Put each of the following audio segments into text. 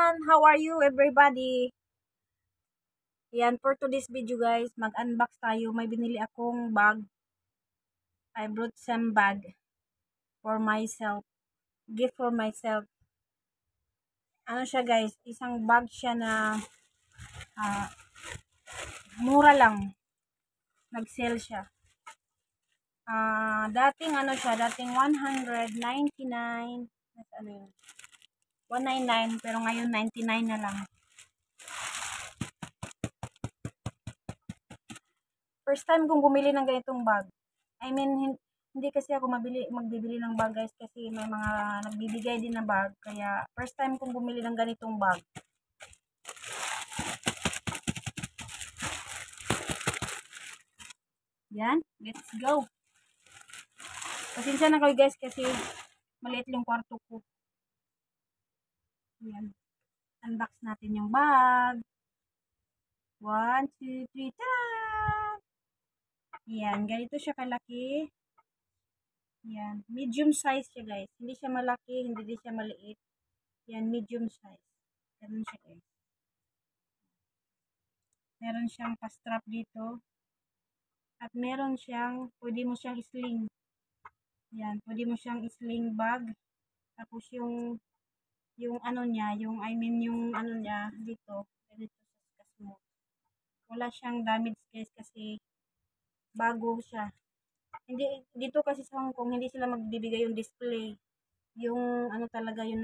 everyone! How are you everybody? Yan, for today's video guys, mag-unbox tayo. May binili akong bag. I brought some bag for myself. Gift for myself. Ano siya guys, isang bag siya na ah, mura lang. Nag-sale siya. Dating ano siya, dating 199. Ano yun? 199 pero ngayon 99 na lang. First time kong bumili ng ganitong bag. I mean, hindi kasi ako magbibili ng bag guys kasi may mga nagbibigay din na bag. Kaya first time kong bumili ng ganitong bag. Yan, let's go. Pasensya na kayo guys kasi maliit yung kwarto ko. Yan. Unbox natin yung bag. 1, 2, 3, ta-da! Yan, ganito siya kalaki. Yan, medium size siya guys. Hindi siya malaki, hindi din siya maliit. Yan, medium size. Ganun siya guys. Meron siyang pa-strap dito. At meron siyang, pwede mo siyang sling. Yan, pwede mo siyang sling bag. Tapos yung ano niya, yung ano niya dito, ganito sa skas mo. Wala siyang damage guys kasi bago siya. Hindi, dito kasi sa Hong Kong, hindi sila magbibigay yung display. Yung ano talaga, yung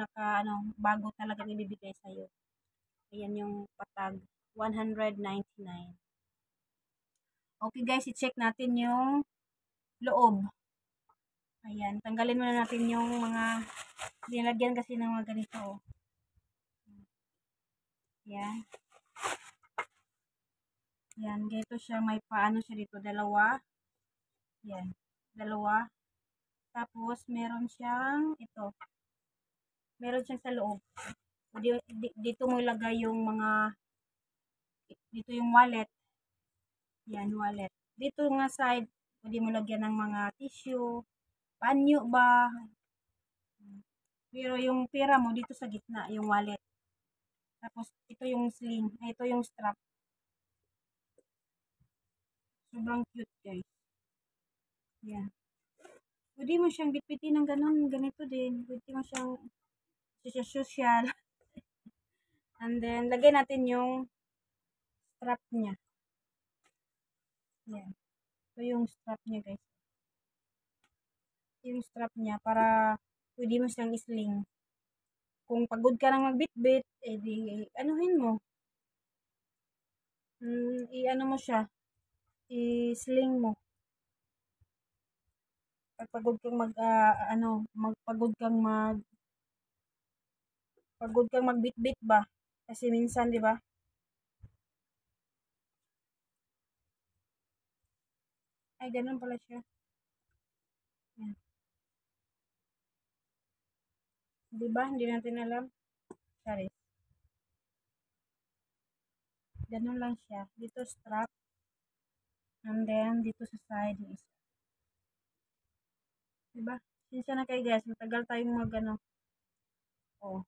bago talaga ibibigay sa'yo. Ayan yung patag, 199. Okay guys, i-check natin yung loob. Ayan, tanggalin muna natin yung mga nilagyan kasi ng mga ganito. Ayan. Ayan, ganito siya. May paano siya dito. Dalawa. Ayan, dalawa. Tapos, meron siyang ito. Meron siyang sa loob. Dito mo ilagay yung mga, dito yung wallet. Ayan, wallet. Dito nga side, pwede mo lagyan ng mga tissue, panyo ba. Pero yung pera mo dito sa gitna, yung wallet. Tapos ito yung sling, ito yung strap. Sobrang cute guys. Yan. Pwede mo siyang bitbitin ng ganito din. Pwede mo siyang social. And then, lagay natin yung strap niya. Yan. Ito yung strap niya guys. Yung strap niya para pwede mo siyang isling. Kung pagod ka nang magbitbit, edi anuhin mo. I-ano mo siya. I-sling mo. Pag pagod kang pagod kang magbitbit ba? Kasi minsan, 'di ba? Ay, ganun pala siya. Yan. 'Di ba? Hindi natin alam. Sorry. Ganun lang siya. Dito strap. And then, dito sa side yung isa. 'Di ba? Sinsya na kayo guys. Matagal tayong Oh.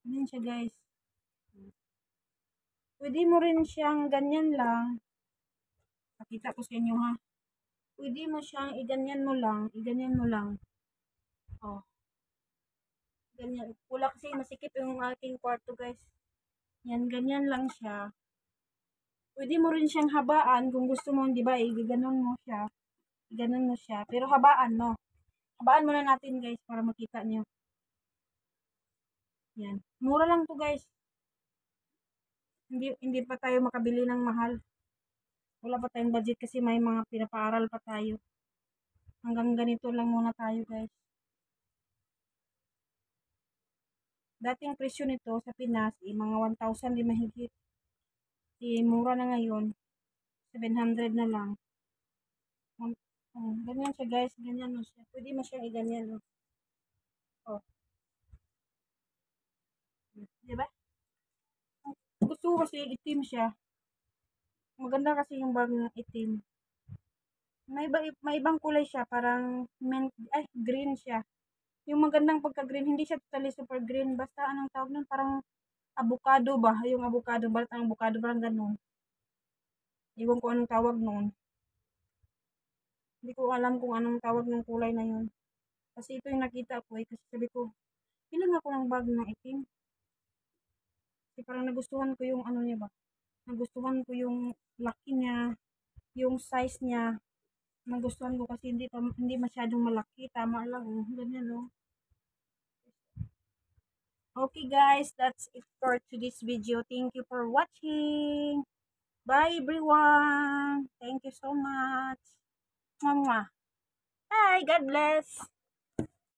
Ganyan siya guys. Pwede mo rin siyang ganyan lang. Pakita ko sa inyo ha. Pwede mo siyang iganyan mo lang. Iganyan mo lang. Oh. Ganyan. Wala kasi masikip yung aking kwarto guys. Yan, ganyan lang siya. Pwede mo rin siyang habaan kung gusto mo, di ba? Iganon mo siya. Iganon mo siya. Pero habaan mo. Habaan muna natin guys para makita nyo. Yan. Mura lang to guys. Hindi pa tayo makabili ng mahal. Wala pa tayong budget kasi may mga pinapaaral pa tayo. Hanggang ganito lang muna tayo guys. Dating presyo nito sa Pinas, mga 1,000 di mahigit. Mura na ngayon. 700 na lang. Ganyan siya guys. Ganyan mo siya. Pwede mo siyang iganyan. Oh. Diba? Gusto ko kasi itim siya. Maganda kasi yung bag ng itim. May ibang kulay siya. Parang green siya. Yung magandang pagka-green, hindi siya totally super green. Basta anong tawag nun? Parang avocado ba, yung avocado, balat ng avocado, parang gano'n. Ewan ko anong tawag noon. Hindi ko alam kung anong tawag ng kulay na yun. Kasi ito yung nakita ko kasi sabi ko, bilang ako ng bag na itim. Kasi parang nagustuhan ko yung ano niya ba, nagustuhan ko yung laki niya, yung size niya. Nagustuhan ko kasi hindi masyadong malaki, tama lang, ganyan, no. Okay guys, that's it for today's video. Thank you for watching. Bye everyone. Thank you so much. Mwah, mwah. Bye. God bless.